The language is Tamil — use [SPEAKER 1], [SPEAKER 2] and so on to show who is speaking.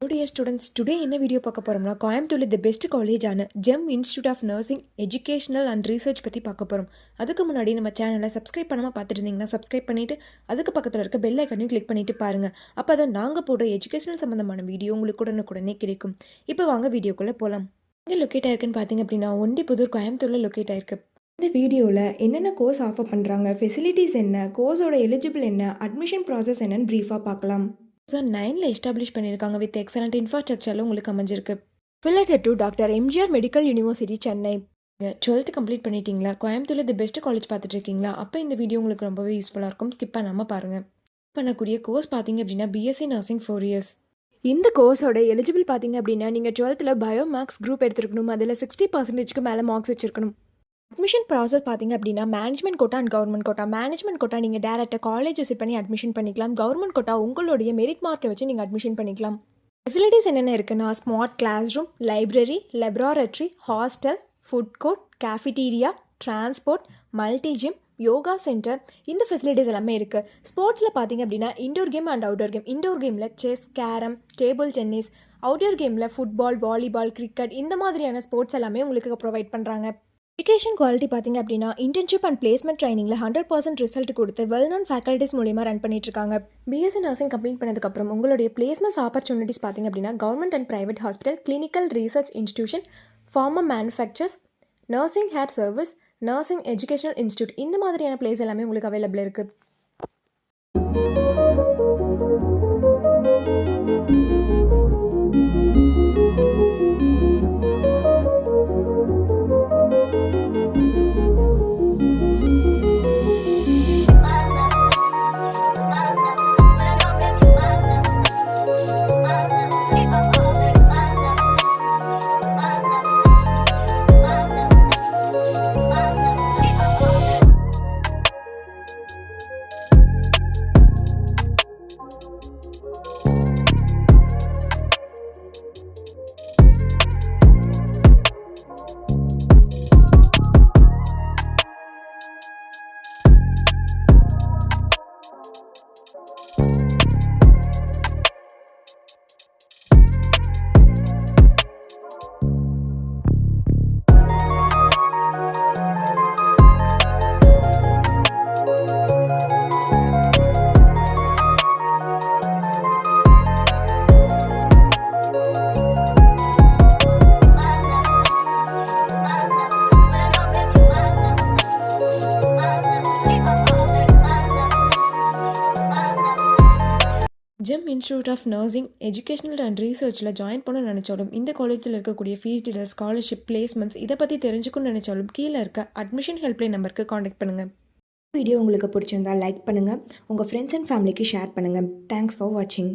[SPEAKER 1] Hello dear students, today என்ன வீடியோ பார்க்க போறோம்னா கோயம்புத்தூர்ல தி பெஸ்ட் காலேஜான Gem institute of nursing educational and research பற்றி பார்க்க போகிறோம். அதுக்கு முன்னாடி நம்ம சேனலை சப்ஸ்கிரைப் பண்ணாமல் பார்த்துட்டு இருந்தீங்கன்னா சப்ஸ்கிரைப் பண்ணிவிட்டு அதுக்கு பக்கத்தில் இருக்க பெல் ஐக்கனையும் கிளிக் பண்ணிட்டு பாருங்கள். அப்போ தான் நாங்கள் போடுற எஜுகேஷனல் சம்மந்தமான வீடியோ உங்களுக்கு உடனுக்குடனே கிடைக்கும். இப்போ வாங்க வீடியோக்குள்ளே போகலாம். எங்கே லொக்கேட் ஆயிருக்குன்னு பார்த்தீங்க அப்படின்னா ஒண்டிப்புதூர் கோயம்புத்தூரில் லொக்கேட் ஆயிருக்கு. இந்த வீடியோவில் என்னென்ன கோர்ஸ் ஆஃபர் பண்ணுறாங்க, ஃபெசிலிட்டிஸ் என்ன, கோர்ஸோட எலிஜிபிள் என்ன, அட்மிஷன் ப்ராசஸ் என்னன்னு ப்ரீஃபாக பார்க்கலாம். 2009 எஸ்டாப்ளிஷ் பண்ணியிருக்காங்க வித் எக்ஸலண்ட் இன்ஃப்ராஸ்ட்ரக்சரில் உங்களுக்கு அமைஞ்சிருக்கு. Affiliated to doctor MGR medical university Chennai. 12th complete பண்ணிட்டீங்களா? கோயம்புத்தூரில் தி பெஸ்ட் காலேஜ் பார்த்துட்டு இருக்கீங்களா? அப்போ இந்த வீடியோ உங்களுக்கு ரொம்பவே யூஸ்ஃபுல்லாக இருக்கும். ஸ்கிப் பண்ணாமல் பாருங்கள். பண்ணக்கூடிய கோர்ஸ் பார்த்தீங்க அப்படின்னா பிஎஸ்சி நர்சிங் 4 இயர்ஸ். இந்த கோர்ஸோட எலிஜிபிள் பார்த்தீங்க அப்படின்னா நீங்கள் 12th பயோமேக்ஸ் குரூப் எடுத்துருக்கணும். அதில் 60% மேலே மார்க்ஸ் வச்சிருக்கணும். அட்மிஷன் ப்ராசஸ் பார்த்தீங்க அப்படின்னா management quota and government quota. Management quota நீங்கள் டேரெக்டாக காலேஜ் விசிட் பண்ணி அட்மிஷன் பண்ணிக்கலாம். கவர்மெண்ட் கோட்டா உங்களுடைய மெரிட் மார்க்கை வச்சு நீங்கள் அட்மிஷன் பண்ணிக்கலாம். ஃபெசிலிட்டிஸ் என்னென்ன இருக்குன்னா smart class room, library, laboratory, hostel, food court, cafeteria, transport, multi gym, yoga centre, இந்த ஃபெசிலிட்டிஸ் எல்லாமே இருக்குது. ஸ்போர்ட்ஸில் பார்த்தீங்க அப்படின்னா indoor game and outdoor game. Indoor கேமில் chess, carrom, table tennis, outdoor கேமில் ஃபுட்பால், வாலிபால், கிரிக்கெட், இந்த மாதிரியான ஸ்போர்ட்ஸ் எல்லாமே உங்களுக்கு ப்ரொவைட் பண்ணுறாங்க. எஜுகேஷன் குவாலிட்டி பார்த்தீங்க அப்படின்னா இன்டர்ன்ஷிப் அண்ட் பிளேஸ்மெண்ட் ட்ரைனிங்கில் 100% ரிசல்ட் கொடுத்து வெல் நோன் ஃபேக்கல்ட்டிஸ் மூலியமாக ரன் பண்ணிட்டு இருக்காங்க. பிஎஸ்சி நர்சிங் கம்ப்ளீட் பண்ணதுக்கப்புறம் உங்களுடைய பிளேஸ்மெண்ட்ஸ் ஆப்பர்ச்சுனிட்டிஸ் பார்த்தீங்க அப்படின்னா government and private hospital, clinical research institution, pharma manufacturers, nursing care service, nursing educational institute, இந்த மாதிரியான பிளேஸ் எல்லாமே உங்களுக்கு அவைலபிள் இருக்குது. Gem institute of nursing educational and ரிசர்ச்சில் ஜாயின் பண்ண நினச்சாலும் இந்த காலேஜில் இருக்கக்கூடிய ஃபீஸ் டீடைல்ஸ், ஸ்காலர்ஷிப், பிளேஸ்மெண்ட்ஸ் இதை பற்றி தெரிஞ்சுக்கணும்னு நினச்சாலும் கீழே இருக்க அட்மிஷன் ஹெல்ப்லைன் நம்பருக்கு காண்டாக்ட் பண்ணுங்கள். வீடியோ உங்களுக்கு பிடிச்சிருந்தால் லைக் பண்ணுங்கள், உங்கள் ஃப்ரெண்ட்ஸ் அண்ட் ஃபேமிலிக்கு ஷேர் பண்ணுங்கள். தேங்க்ஸ் ஃபார் வாட்சிங்.